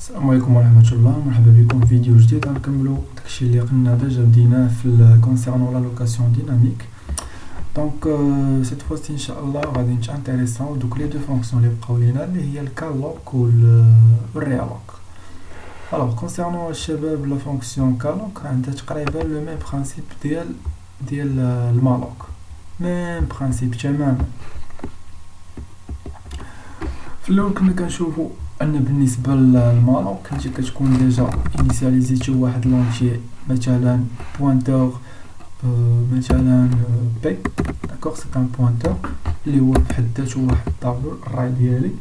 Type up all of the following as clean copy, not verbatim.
السلام عليكم ورحمة الله. مرحبا بكم في فيديو جديد. غنكملو داكشي اللي قلنا ديجا بديناه في كونسيرنون لا لوكاسيون ديناميك. دونك سيت فوسي ان شاء الله غادي نتانتيريساو دوك لي دو فونكسيون اللي بقاو لينا اللي هي الكالوك والريالوك. الوغ كونسيرنون الشباب لا فونكسيون كالوك عندها تقريبا لو ميم برانسيب ديال المالوك، ميم برانسيب تماما. في الاول كنا كنشوفو ان بالنسبه للمالوك كنتي كتكون ديجا انيسياليزيتي واحد لونتي مثلا بوينتور مثلا بي داكوغ، سي ان بوينتور اللي هو بحد ذاته واحد الطابلو الراي ديالي،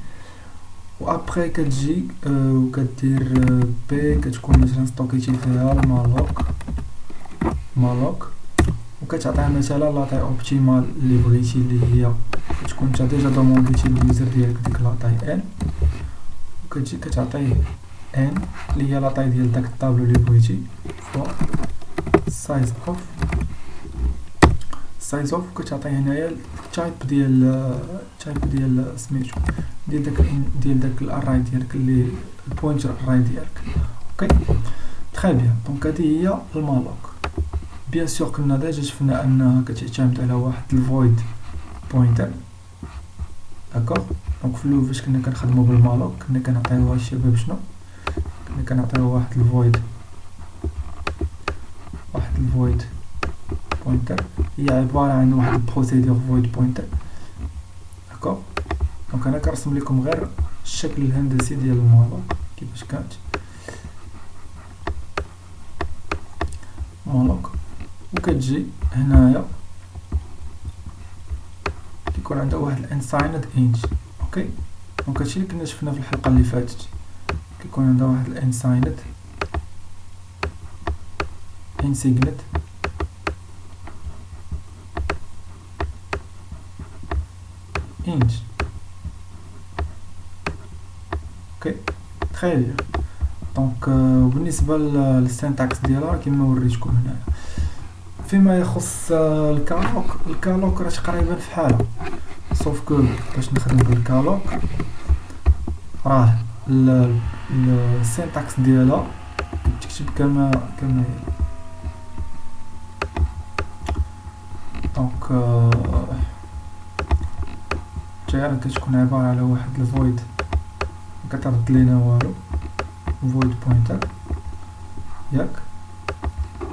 و ابري كتجي وكدير بي كتكون مثلا ستوكيتي فيها المالوك وكتعطيها مثلا لاطاي اوبتيمال اللي بغيتي اللي هي كتكون نتا ديجا دومونديتي اليوزر ديالك ديك لاطاي ان، وكتجي كتعطيه ان اللي هي لاطاي ديال داك الطابلو اللي بغيتي فوا سايز اوف كتعطيه هنايا التايب ديال سميتو ديال داك الاراي ديالك اللي البوينتر اراي ديالك. اوكي تري بيان. دونك هذه هي المالوك. بيان سور كنا ديجا شفنا انها كتعتمد على واحد الفويد بوينتر، داكوغ. دونك في الاول فاش كنا كنخدمو بالمالوك كنا كنعطيوها الشباب شنو، كنا كنعطيوها واحد الفويد بوينتر، هي عبارة عن واحد البروسيدور فويد بوينتر، داكوغ. دونك انا كنرسم لكم غير الشكل الهندسي ديال المالوك كيفاش كانت مالوك. وكتجي هنايا كيكون عندها واحد الانسايند انج. اوكي دونك هادشي اللي كنا شفنا في الحلقه اللي فاتت، كيكون عندها واحد الانسايند انسيغنت انج. اوكي تري بيان. دونك بالنسبه للسينتاكس ديالها كما وريتكم هنايا. فيما يخص الكالوك راه تقريبا فحالها، سوف كو باش نخدم بالكالوك راه السينتاكس ديالها تكتب كما هي. دونك جايه كتكون عباره على واحد الفويد كترد لينا والو، فويد بوينتر ياك.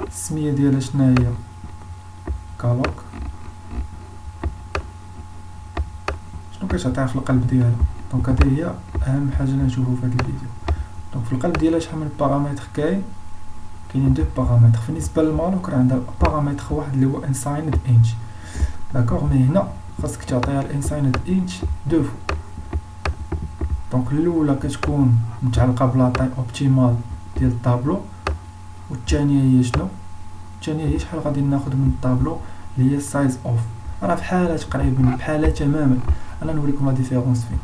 السميه ديالها شناهي؟ كالوك. شنو كتعطيها في القلب ديالها؟ دونك هذه هي اهم حاجه اللي نشوفو في هذا الفيديو. دونك في القلب ديالها شحال من بارامتر كاينين دو بارامتر. بالنسبه للمالوك راه عندها بارامتر واحد اللي هو انسايند انج، داكوغ. مي هنا خاصك تعطيها الانسايند انج دو فو. دونك الاولى كتكون متعلقه بلاطاي اوبتيمال ديال الطابلو، والثانيه هي شنو؟ الثانيه هي شحال غادي ناخذ من الطابلو اللي هي سايز اوف. راه بحالها تقريبا بحالها تماما. انا نوريكم لا ديفيرونس فين.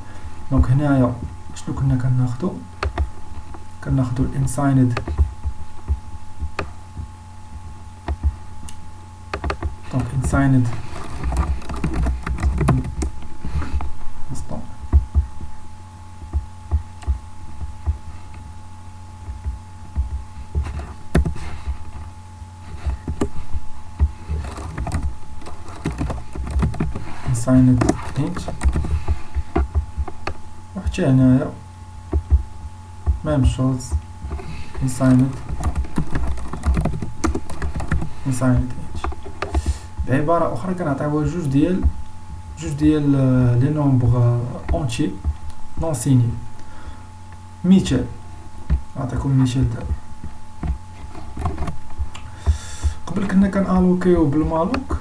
دونك هنايا شنو كنا كناخذوا الانسايند. دونك انسايند انسايند انج، وحتى هنايا ميم شوز انسايند انج. بعبارة اخرى كنعطيوها جوج ديال لي نومبر اونتي نون سيني. مثال نعطيكم مثال دابا. قبل كنا كنالوكيو بالمالوك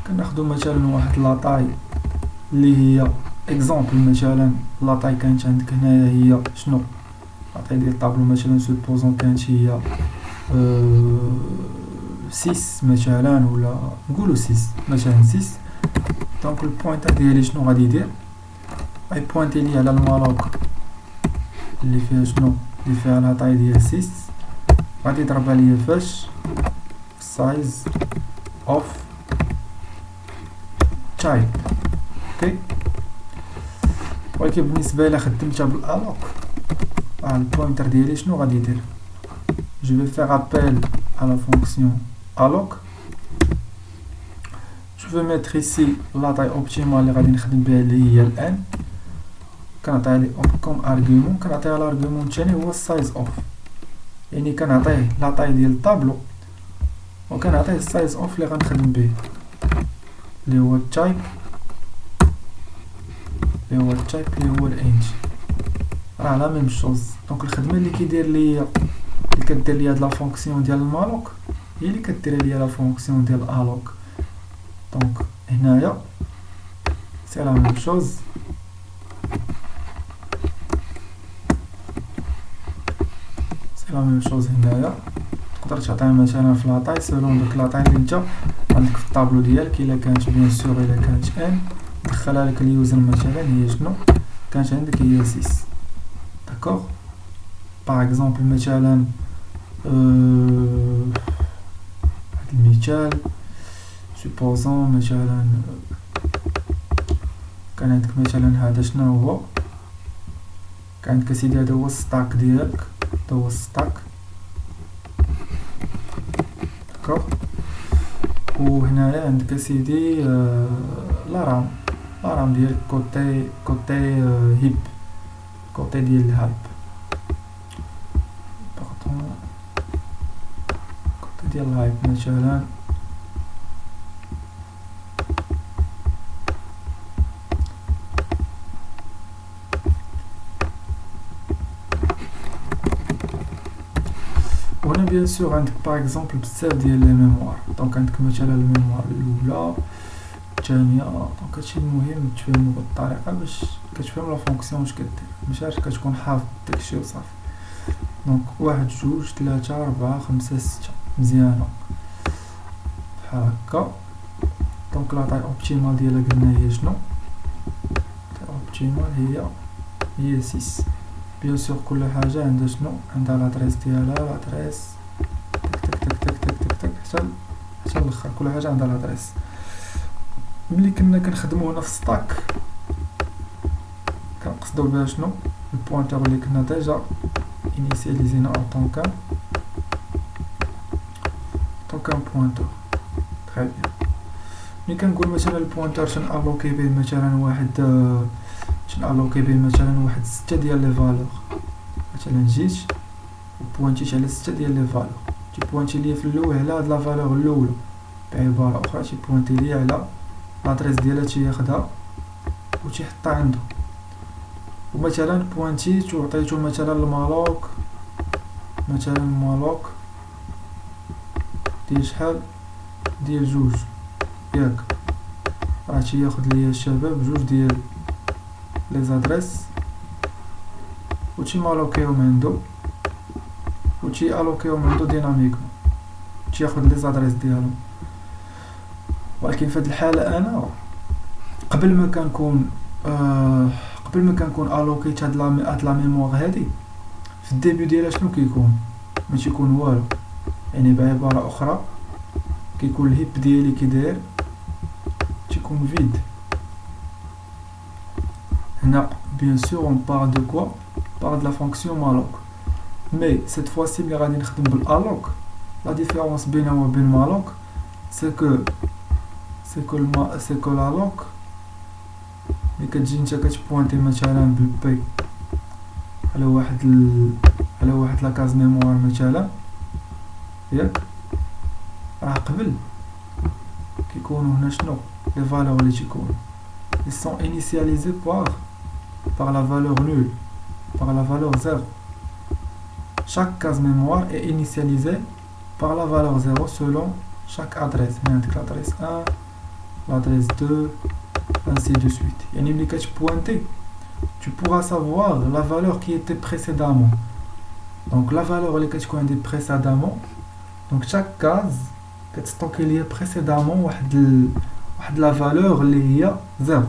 كناخدو مثلا واحد لاطاي اللي هي اكزامبل، مثلا لاطاي كانت عندك هنايا هي شنو؟ لاطاي ديال الطابلو مثلا سوبوزون كانت هي 6 مثلا، ولا نقولو 6 مثلا 6. دونك البوينتر ديالي شنو غادي يدير؟ غادي بوينتي لي على المالوك اللي فيها شنو؟ اللي فيها لاطاي ديال 6، غادي يضربها ليا فاش؟ سايز اوف تايب. اوكي ولكن بالنسبه الى خدمتها بالالوك البوينتر ديالي شنو غادي يدير؟ je vais faire appel à la fonction alloc. je vais mettre ici la taille optimale اللي غادي نخدم بها اللي هي الان. كنعطيها لي كوم ارغيومون. كنعطيها الارغيومون الثاني هو السايز اوف، يعني كنعطيه لا طاي ديال الطابلو وكنعطيه السايز اوف اللي غنخدم به اللي هو التايب اللي هو الانج. راه لا ميم شوز. دونك الخدمه اللي كيدير ليا اللي كدير ليا هاد لا فونكسيون ديال المالوك هي اللي كدير ليا لا فونكسيون ديال الالوك. دونك هنايا سي لا ميم شوز. لا ميم شوز هنايا تقدر تعطيها مثلا في لاطاي سولون داك لاطاي اللي انت عندك في الطابلو ديالك. الا كانت بيان سور الا كانت ان دخلها لك اليوزر مثلا هي شنو كانت عندك هي 6. داكوغ باغ اكزومبل مثلا هاد المثال سوبوزون مثلا كان عندك مثلا هذا شنو هو كان عندك سيدي هذا هو الستاك ديالك هذا هو الستاك داكوغ. وهنايا عندك سيدي لا رام ديالك كوتي هيب كوتي ديال الهايب باردون كوتي ديال الهايب مثلا وهنا بيان سور عندك باغ اكزومبل بزاف ديال لي ميموار. دونك عندك مثلا الميموار الاولى الثانيه. دونك هادشي المهم تفهمو بالطريقه باش كتفهم لا فونكسيون واش كدير ماشي كتكون حافظ داكشي وصافي. دونك 1 2 3 4 5 6 مزيانه بحال هكا. دونك لا طاي اوبتيمال ديالها قلنا هي شنو؟ طاي اوبتيمال هي 6. بيان سور كل حاجه عندها شنو عندها لادريس ديالها لادريس تك حتى الاخر كل حاجه عندها لادريس. ملي كنا كنخدمو هنا في ستاك كنقصدو بها شنو البوينتر اللي كنا ديجا انيسياليزينا طونكان بوينتر. تري بيان. ملي كنقول مثلا البوينتر شنالوكي به مثلا واحد 6 ديال لي فالور. مثلا جيت وبوينتيت على 6 ديال لي فالور تيبوينتي ليا في الاول على هاد لا فالور الاولى بعباره اخرى تيبوينتي ليا على لادريس ديالها تياخدها وتيحطها عنده. ومثلا بوينتيت وعطيتو مثلا المالوك ديال شحال ديال 2 ياك راه تياخد ليا الشباب 2 ديال لي زادريس وتيمالوكيهم عنده وتيالوكيهم عنده ديناميكمون تياخد لي زادريس ديالهم. ولكن في هاد الحاله انا قبل ما كنكون الوكيت هاد لا ميموار هادي في الديبي ديالها شنو كيكون ما تيكون والو. يعني بعباره اخرى كيكون الهيب ديالي كي داير تيكون فيد. هنا bien sûr on parle de quoi? On parle de la fonction malloc. Mais cette fois-ci ملي غادي نخدم بالالوك la différence بينها وبين malloc c'est que l'alloc ملي كتجي نتا كتبوينتي مثلا بالبي على واحد لاكاز ميموار مثلا ياك راه قبل كيكونوا هنا شنو لي فالور اللي تيكونوا ils sont initialisés par la valeur nulle, par la valeur 0. Chaque case mémoire est initialisée par la valeur 0 selon chaque adresse. L'adresse 1, l'adresse 2, ainsi de suite. Et mili pointé, tu pourras savoir la valeur qui était précédemment. Donc la valeur qui était précédemment, donc chaque case est stockée précédemment la valeur اللي هي 0.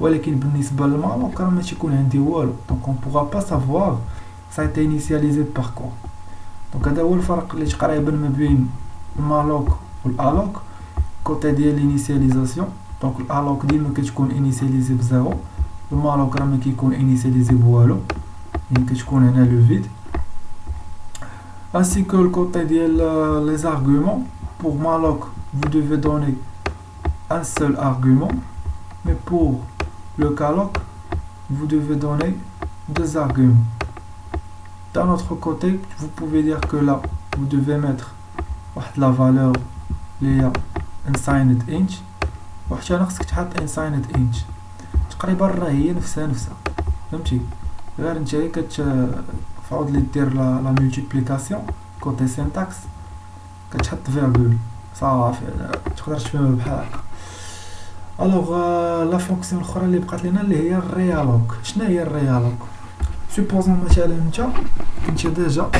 ولكن بالنسبه للمالوك راه ما تيكون عندي والو. دونك on pourra pas savoir ça a été initialisé par quoi. دونك هذا هو الفرق اللي تقريبا ما بين المالوك والالوك كوتي ديال الانيسياليزاسيون. دونك الالوك ديما كتكون انيسياليزي بزيرو، المالوك راه ما كيكون انيسياليزي بوالو. يعني كتكون هنا لو فيد ainsi que le côté ديال les arguments. Pour malloc vous devez donner un seul argument, mais pour le calloc vous devez donner deux arguments. D'un autre côté, vous pouvez dire que là vous devez mettre la valeur اللي هي unsigned int وحتى انا خصك تحط unsigned int. تقريبا راه هي نفسها فهمتي، غير نتايا كتفعود لي دير لا مولتيبليكاسيون كوتي سينتاكس كتحط فيرغول صافي تقدر تفهمها بحال هكا. الوغ لا فونكسيون الاخرى اللي بقات لنا اللي هي الريالوك. شنو هي الريالوك؟ سوبوزون مثلا انت كنتي ديجا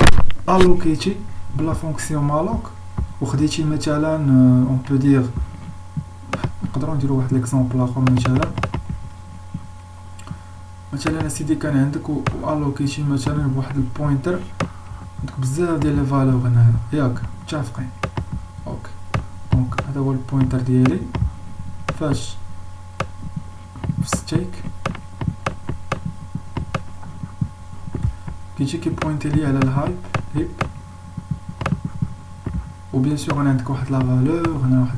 الوكيتي بلا فونكسيون مالوك وخديتي مثلا اون بو دير نقدروا نديروا واحد ليكزامبل اخر. مثلا اسيدي كان عندك والوكيتي مثلا بواحد البوينتر عندك بزاف ديال لي فالور هنايا ياك متفقين. اوكي دونك هذا هو البوينتر ديالي فاش في ستيك كيجي كيبوينتي لي على الهايب هيب ou bien sûr on a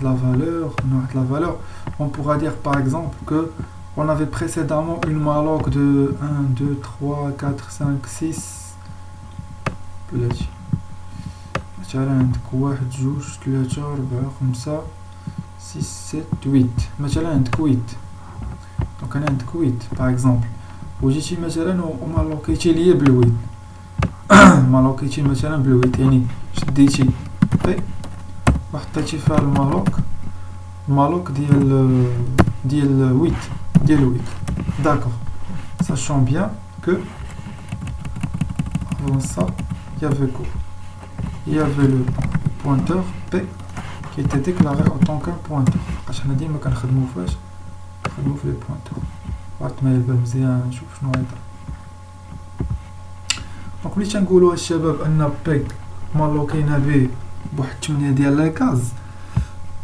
la valeur, on pourra dire par exemple que on avait précédemment une malloc de 1, 2, 3, 4, 5, 6 بلاتي مثلا عندك 1 2 3 4 5 6 7 8 مثلا عندك 8 دونك انا عندك 8 par exemple وجيتي مثلا ومالوكيتي ليا بالويت مالوكيتي مثلا بالويت يعني شديتي وحطيتي فيها المالوك ديال 8 d'accord, sachant bien que avant ça il y avait quoi? Il y avait le pointeur P qui était déclaré en tant qu'un pointeur. عشان ديما كنخدمو فاش كنخدمو في لي بوينتور عرفت ما يبان مزيان نشوف شنو غيطرا. دونك ملي تنقولوا الشباب ان بي مالوكينا به بواحد 8 ديال لي كاز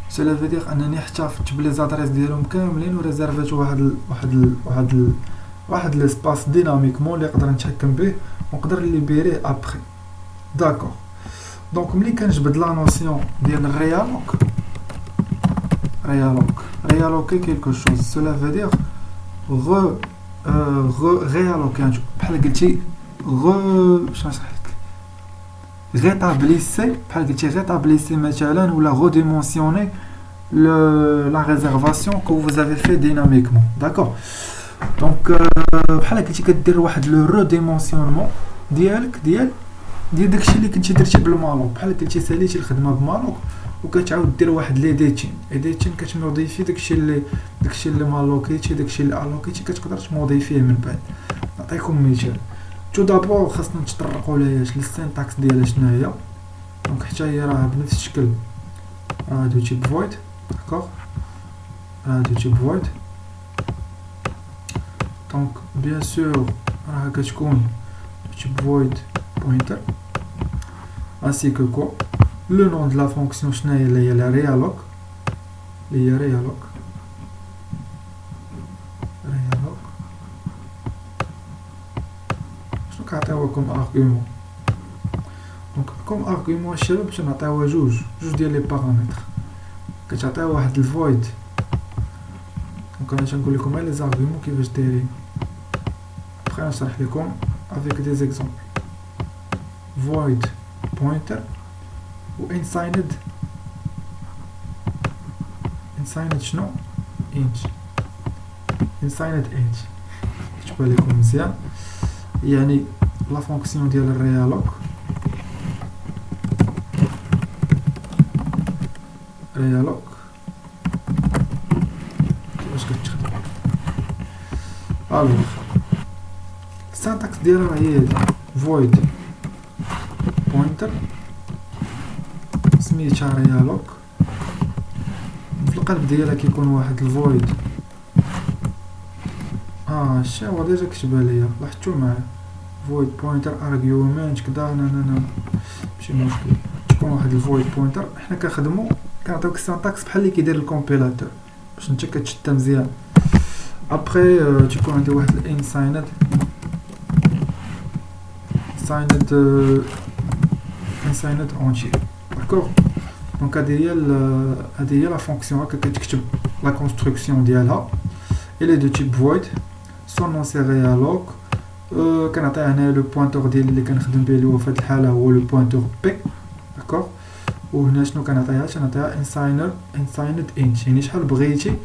سلا فيدير انني احتفظت بلي زادريس ديالهم كاملين وريزيرفيت واحد ليسباس ديناميكمون اللي نقدر نتحكم به ونقدر ليبيريه ابري. داكور دونك ملي كنجبد لا نوسيون ديال ريالوكي كيلكو شوز سلا فيدير ريالوكي بحال قلتي باش نشرح لك rétablisser بحال قلتي rétablisser مثلا ولا redimensionner la réservation que vous avez fait dynamiquement. d'accord donc بحال قلتي كدير واحد لو ريديمونسيونمون ديال داكشي اللي كنتي درتي بالمالوك. بحال قلتي ساليتي الخدمه بمالوك وكتعاود دير واحد ليديتين كتموديفي داكشي اللي مالوكيتي داكشي اللي الوكيتي كتقدر تموديفيه من بعد. نعطيكم مثال. تو دابور خاصنا نتطرقوا لياش للسينتاكس ديالها شنو هي. دونك حتى هي راه بنفس الشكل راه دو تيب فويد. داكوغ راه دو تيب فويد. دونك بيان سور راه كتكون دو تيب فويد pointer ainsi que quoi le nom de la fonction شنو هي اللي هي la realloc شنو كنعطيوها كوم ارغيومون. دونك كوم ارغيومون الشباب باش نعطيوها جوج ديال لي بارامتر كتعطيوها واحد الفويد. دونك انا تنقول لكم غير لي زارغيومون كيفاش دايرين بغي نشرح لكم avec des exemples. void pointer و unsigned شنو int unsigned int كتبان لكم مزيان. يعني لا فونكسيون ديال الريالوك كيفاش كتخدم. الوغ السانتاكس ديالها هي void pointer سميتها ريالوك. في القلب ديالها كيكون واحد الفويد الشيء هو ديجا كتبان ليا لاحظتو معايا void pointer argument كدا ماشي مشكل تكون واحد الفويد بوينتر. حنا كنخدمو كنعطيوك السانتاكس بحال اللي كيدير الكومبيلاتور باش نتا كتشتا مزيان. ابري تكون عندي واحد الانسايند انسايند اونتي. داكوغ دونك هذه هي لا فونكسيون هكا كتكتب لا كونستركسيون ديالها. الى دو تيب فويد سون نون سي ريالوك. كنعطيها هنا لو بوينتور ديالي اللي كنخدم به اللي هو في هذه الحاله هو لو بوينتور بي. داكوغ وهنا شنو كنعطيها انسايند انت، يعني شحال بغيتي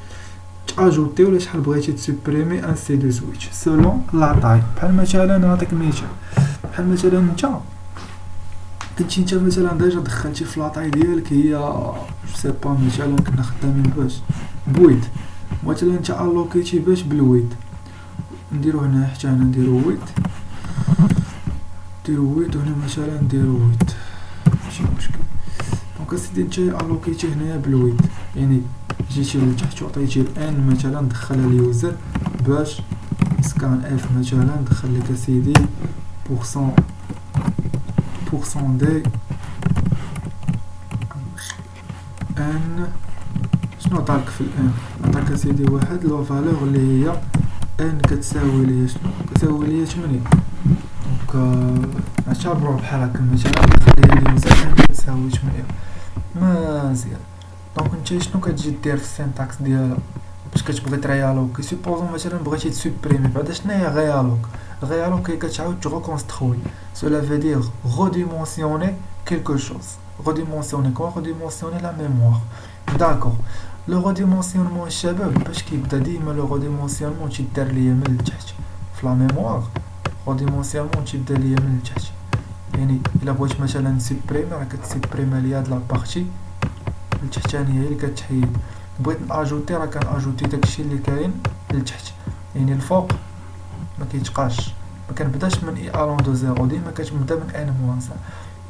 تاجوتي ولا شحال بغيتي تسوبريمي ان سي دو سويتش سولون لا طاي. بحال مثلا نعطيك مثال، بحال مثلا انت كنتي انت مثلا ديجا دخلتي في لاطاي ديالك هي جو سي با مثلا كنا خدامين باش بويت، مثلا انت الوكيتي باش بالويت. نديرو هنا حتى هنا نديرو ويت وهنا مثلا نديرو ويت ماشي مشكل. دونك اسيدي انت الوكيتي هنايا بالويت، يعني جيتي لتحت وعطيتي الان مثلا دخلها اليوزر باش سكان اف مثلا دخل لك اسيدي بورسون دي ان. شنو عطاك في الان؟ عطاك اسيدي واحد لو فالور اللي هي ان كتساوي ليا شنو؟ كتساوي ليا 8. دونك نعتبروه بحال هكا مثلا نخلي اليوزر ان كتساوي 8 مزيان. دونك انت شنو كتجي دير في السينتاكس ديالها باش كتبغي تريالوك؟ سيبوزون مثلا بغيتي تسوبريمي. بعدا شنو هي غيالوك؟ هي كتعاود تغوكونستروي، cela veut dire redimensionner quelque chose. redimensionner quoi? redimensionner la mémoire. d'accord. لو ريديمونسيونمون الشباب باش كيبدا ديما لو ريديمونسيونمون تيدار ليا من التحت في لا ميموار. ريديمونسيونمون تيبدا ليا من التحت، يعني الا بغيت مثلا نسوبريمي راه كتسوبريمي ليا هاد لابارتي التحتانيه هي اللي كتحيد. بغيت ناجوتي راه كناجوتي داكشي اللي كاين لتحت، يعني الفوق ما كيتقاش. ما كنبداش من اي الون دو زيرو، ديما كتبدا من ان موان سا.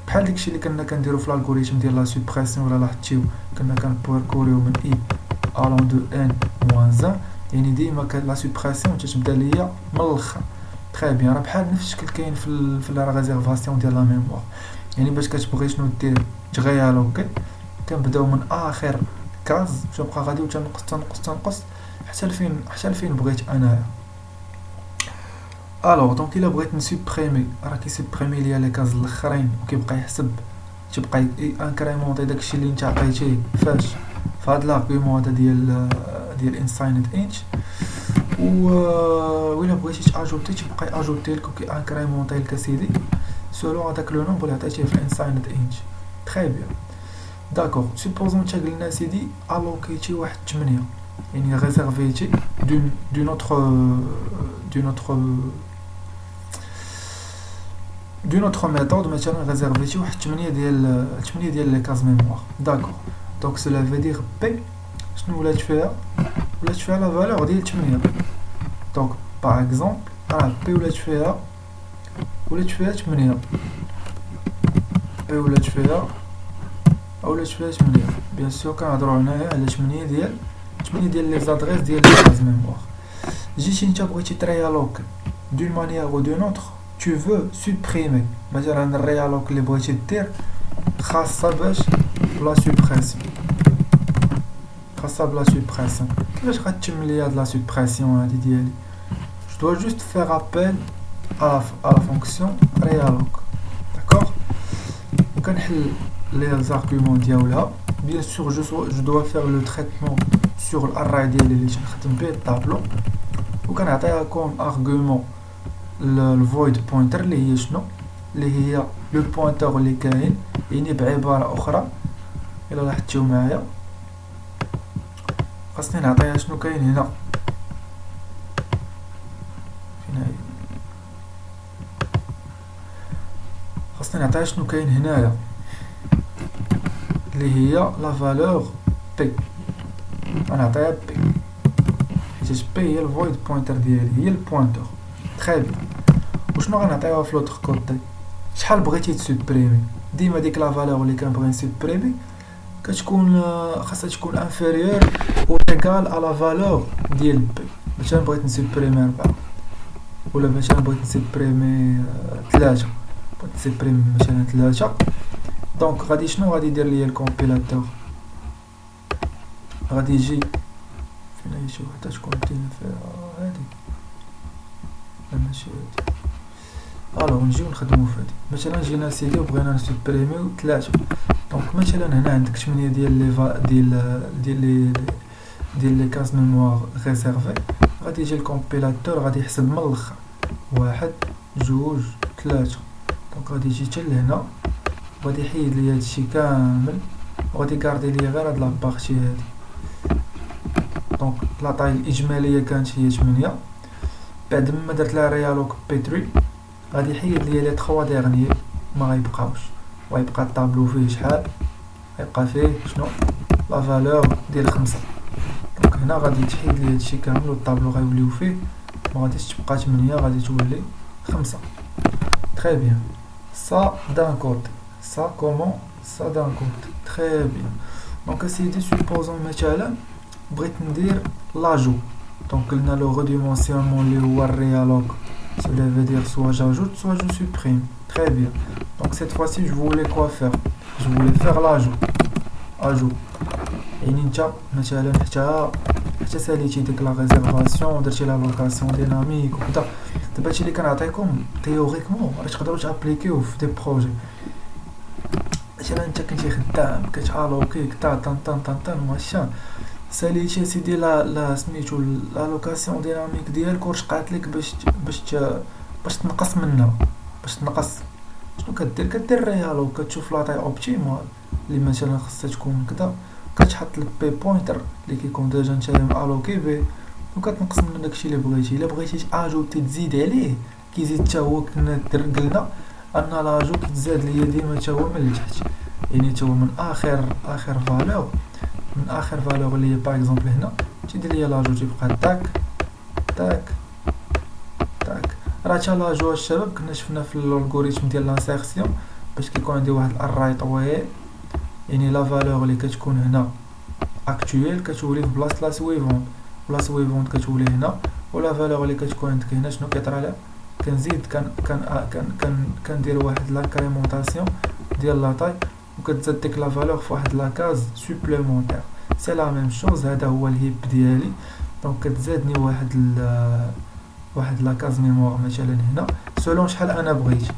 بحال داكشي اللي كنا كنديرو في الالغوريثم ديال لا سوبريسيون ولا لاحظتيو كنا كنباركوريو من اي الون دو ان موان زان، يعني ديما لا سوبريسيون تتبدا ليا من الاخر. تري بيان، راه بحال نفس الشكل كاين في لا ريزيرفاسيون ديال لا ميموار. يعني باش كتبغي شنو دير تغيالوكي كنبداو من اخر كاز تبقى غادي وتنقص حتى لفين بغيت انايا. الوغ دونك الا بغيت نسوبريمي راه كيسوبريمي ليا لي كاز الاخرين وكيبقى يحسب تيبقى انكريمونطي داكشي اللي انت عطيتيه فاش فهاد لاغومون هذا ديال انسايند انت. وإلا بغيتي تاجوتي تيبقى ياجوتي لك وكي انكريمونطي لك اسيدي سولو هذاك لو نومبر اللي عطيتيه في الانسايند انت. تري بيان. داكوغ سوبوزون تا قلنا سيدي الوكيتي واحد 8، يعني ريزيرفيتي دون اوتر ميثود مثلا ريزيرفيتي واحد 8 ديال لي كاز ميموار. داكوغ دونك سلا في دير بي شنو ولات فيها لا فالور ديال 8. دونك باغ اكزومبل راه بي ولات فيها 8، بي ولات فيها 8. بيان سور كنهضروا هنايا على 8 ديال لي زادريس ديال لي كاز ميموار. جيتي نتا بغيتي تريالوك دون مانيير او دون اوتر tu veux supprimer مثلا الريالوك اللي بغيتي دير خاصه باش بلا سوبريسيون كيفاش غتتم ليا هاد لا سوبريسيون هادي ديالي؟ je dois juste faire appel à la fonction realloc. d'accord وكنحل les arguments ديالها. bien sûr je dois faire le traitement sur l'array ديالي اللي تنخدم به الطابلو، وكنعطيها كوم argument الفويد بوينتر اللي هي شنو اللي هي لو بوينتر اللي كاين، يعني بعباره اخرى الا لاحظتوا معايا خاصني نعطيها شنو كاين هنا. فين هي؟ خاصني نعطيها شنو كاين هنايا اللي هي لا فالور بي. غنعطيها بي حيت بي هي الفويد بوينتر ديالي، هي البوينتر. تري بيان. وشنو غنعطيوها في لوطر كوتي؟ شحال بغيتي تسوبريمي. ديما ديك لا فالور اللي كنبغي نسوبريمي كتكون خاصها تكون انفيريور او ايكال على لا فالور ديال بي. مثلا بغيت نسوبريمي 4 ولا مثلا بغيت نسوبريمي 3 بغيت نسوبريمي مثلا 3. دونك غادي شنو غادي يدير ليا الكومبيلاتور؟ غادي يجي فين هي شي وحده تكون دينا فيها هادي ماشي هادي الوغ نجيو نخدمو فهادي. مثلا جينا سيدي وبغينا نسوبريميو 3. دونك مثلا هنا عندك 8 ديال لي ديال لي كاز ميموار ريزيرفي. غادي يجي الكومبيلاتور غادي يحسب من الاخر 1 2 3. دونك غادي يجي حتى لهنا وغادي يحيد لي هادشي كامل وغادي يكاردي لي غير هاد لابارتي هادي. دونك لا طاي الاجماليه كانت هي 8. بعد ما درت لها ريالوك بي3 غادي يحيد لي لي 3 ديرنيي ما غيبقاوش وغيبقى الطابلو فيه شحال غيبقى فيه شنو لا فالور ديال 5. دونك هنا غادي تحيد لي هادشي كامل والطابلو غيوليو فيه ما غاديش تبقى 8 غادي تولي 5. تري بيان. ça d'un côté ça comment ça d'un côté très bien. دونك سيدي سوبوزون مثلا بغيت ندير لاجو. دونك قلنا لو ريديمونسيونمون اللي هو الريالوك cela veut dire soit j'ajoute soit je supprime. Très bien. Donc cette fois-ci je voulais quoi faire? Je voulais faire l'ajout. ajout. يعني نتا مثلا حتى ساليتي ديك لا ريزيرفاسيون درتي لا لوكاسيون ديناميك وكذا. دابا هادشي اللي كنعطيكم تيوريكمون راه تقدروا تعابليكيوه في دي بروجي. مثلا انت كنتي خدام كتالوكيك تا طن طن طن طن ماشي ساليتي سيدي لا سميتو لا لوكاسيون ديناميك ديالك ورشقات لك باش تنقص منها. باش تنقص شنو كدير ريالو كتشوف لاطاي اوبتيمال اللي مثلا خصها تكون كذا كتحط البي بوينتر اللي كيكون ديجا نتايا الوكي به وكتنقص من داكشي اللي بغيتي. الا بغيتي اجوتي تزيد عليه كيزيد حتى هو. كنا قلنا ان لاجو كتزاد ليا ديما حتى هو من التحت يعني حتى هو من اخر فالور من اخر فالور اللي هي باغ اكزومبل هنا تيدير ليا لاجو تيبقى تاك تاك تاك. راه حتى لاجو الشباب كنا شفنا في الالغوريثم ديال لانسيرسيون باش كيكون عندي واحد الراي طويل يعني لا فالور اللي كتكون هنا اكطويل كتولي في بلاصه لا سويفونت ولا سويفونت كتولي هنا ولا فالور اللي كتكون عندك هنا شنو كيطرا لها كنزيد كندير واحد لاكريمونطاسيون ديال لاطاي وكتزاد ديك لا فالور في واحد لاكاز سوبليمونتير. سي لا ميم شوز. هذا هو الهيب ديالي. دونك كتزادني واحد لاكاز ميموار مثلا هنا سولون شحال انا بغيت.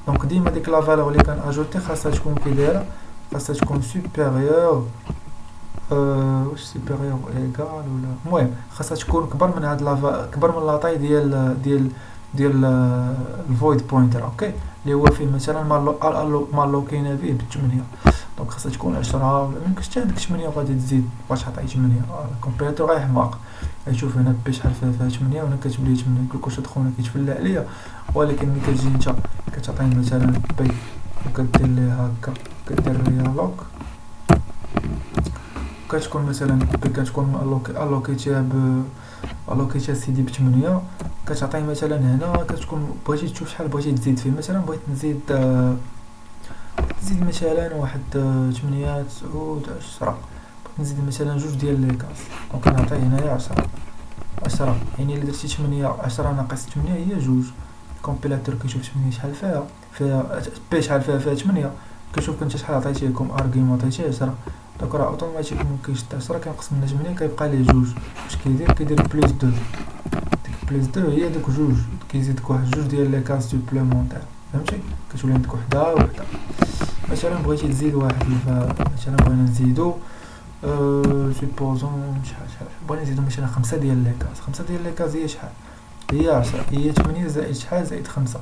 دونك ديما ديك لا فالور اللي كناجوتي خاصها تكون كي دايره خاصها تكون سوبيريور واش سوبيريور ايغال ولا المهم خاصها تكون كبر من هاد كبر من لاطاي ديال الفويد بوينتر اوكي اللي هو فيه مثلا مالوكينا فيه ب8. دونك خاصها تكون 10 ولا ممكن حتى عندك 8 وغادي تزيد باش تعطي 8. الكمبيوتر غيحماق غيشوف هنا بي شحال فيها 8 وهنا كتب ليه 8 كل كلشي دخلنا كيتفلى عليا. ولكن ملي كتجي انت كتعطيني مثلا بي وكدير ليه هكا كدير ريالوك كتكون مثلا كتكون الوكيتيها سيدي ب8 كتعطيه مثلا هنا كتكون بغيتي تشوف شحال بغيتي تزيد فيه. مثلا بغيت نزيد مثلا واحد 8 9 10 بغيت نزيد مثلا 2 ديال لي كاس دونك كنعطيه هنايا 10 يعني الا درتي 8 10 ناقص 8 هي 2. الكومبيلاتور كيشوف 8 شحال فيها بي شحال فيها 8 كيشوف كنت شحال عطيتيه لكم ارغيومون عطيتيه 10 دونك راه اوتوماتيكمون كيشد 10 كينقص من 8 كيبقى ليه 2. واش كيدير بلس 2 ديك بلس 2 هي دوك 2 كيزيدك واحد 2 ديال لي كاس سوبليمونتير فهمتي كتولي عندك وحده. مثلا بغيتي تزيد واحد مثلا بغينا نزيدو سوبوزون شحال بغينا نزيدو مثلا 5 ديال لي كاس. 5 ديال لي كاس هي شحال هي 10 هي 8 زائد شحال زائد 5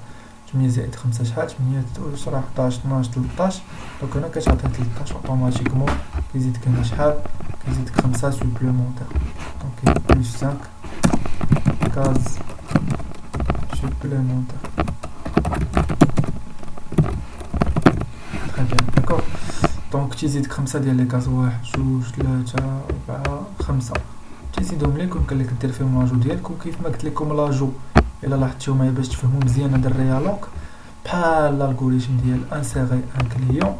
8 زائد 5 شحال 8 10 11 12 13. دونك هنا كتعطي 13 اوتوماتيكمون كيزيدك هنا شحال كيزيدك 5 سوبليمونتير دونك بلس 5 كاز سوبليمونتير. تري بيان داكور. دونك تيزيدك 5 ديال لي كاز 1 2 3 4 5 تيزيدهم ليك ويمكن لك دير فيهم لاجو ديالك. وكيف ما قلت لكم لاجو الا لاحظتوا معايا باش تفهموا مزيان هذا الريالوك بحال الالغوريثم ديال انسيري ان كليون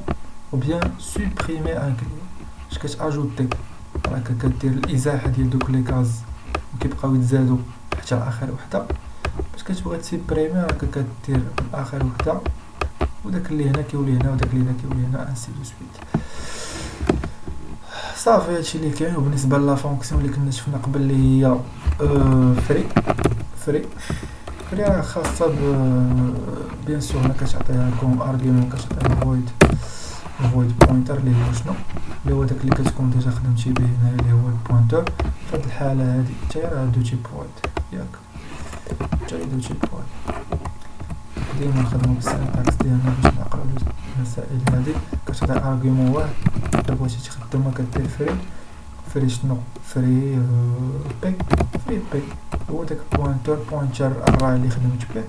او بيان سوبريمي ان كليون. اش كتاجوتي راك كدير الازاحه ديال دوك لي كاز وكيبقاو يتزادوا حتى اخر وحده. باش كتبغي تسيبريمي راك كدير من اخر وحده وداك اللي هنا كيولي هنا وداك اللي هنا كيولي هنا انسي دو سويت. صافي هادشي اللي كاين. وبالنسبه لا فونكسيون اللي كنا شفنا قبل اللي هي فري راه خاصه بيان سور هنا كتعطيها كوم ارغيومون، كتعطيها void pointer اللي هو شنو، اللي هو داك اللي كتكون ديجا خدمتي به هنايا اللي هو البوينتر. في هاد الحالة هادي حتى هي راه دوتي void ياك، حتى هي دوتي void. ديما نخدمو بالسينتاكس ديالنا باش نعقلو المسائل هادي. كتعطي ارغيومون واحد، الا بغيتي تخدمها كدير فري شنو، فري بي هو داك بوينتر الراي اللي خدمت به.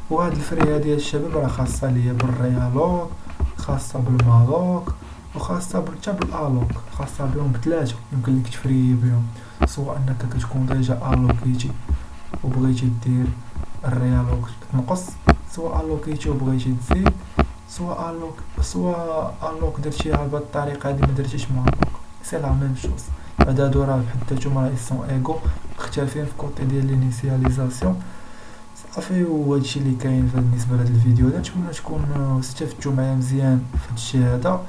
وهاد الفري هادي الشباب راه خاصة ليا بالريالوك، خاصة بالمالوك، وخاصة حتى بالالوك، خاصة بهم بثلاثة يمكن لك تفري بهم. سواء انك كتكون ديجا الوكيتي وبغيتي دير الريالوك تنقص، سواء الوكيتي وبغيتي تزيد، سواء الوك درتيها بهاد الطريقة هادي ما درتيش مع الوك، سي لا ميم شوز. هاد هادو راه بحد ذاتهم راه يسون ايغو، مختلفين في كوتي ديال لينيسياليزاسيون. صافي وهادشي اللي كاين بالنسبه لهاد الفيديو هذا. نتمنى تكونوا استفدتوا معايا مزيان في هادشي هذا،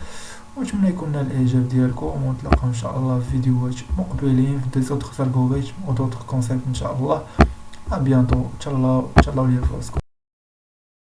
ونتمنى يكون نال الاعجاب ديالكم، ونتلاقاو ان شاء الله في فيديوهات مقبلين في دي زوتر الغوريثم و دوطر كونسيبت ان شاء الله. ابيانتو، تهلاو ليا فراسكم.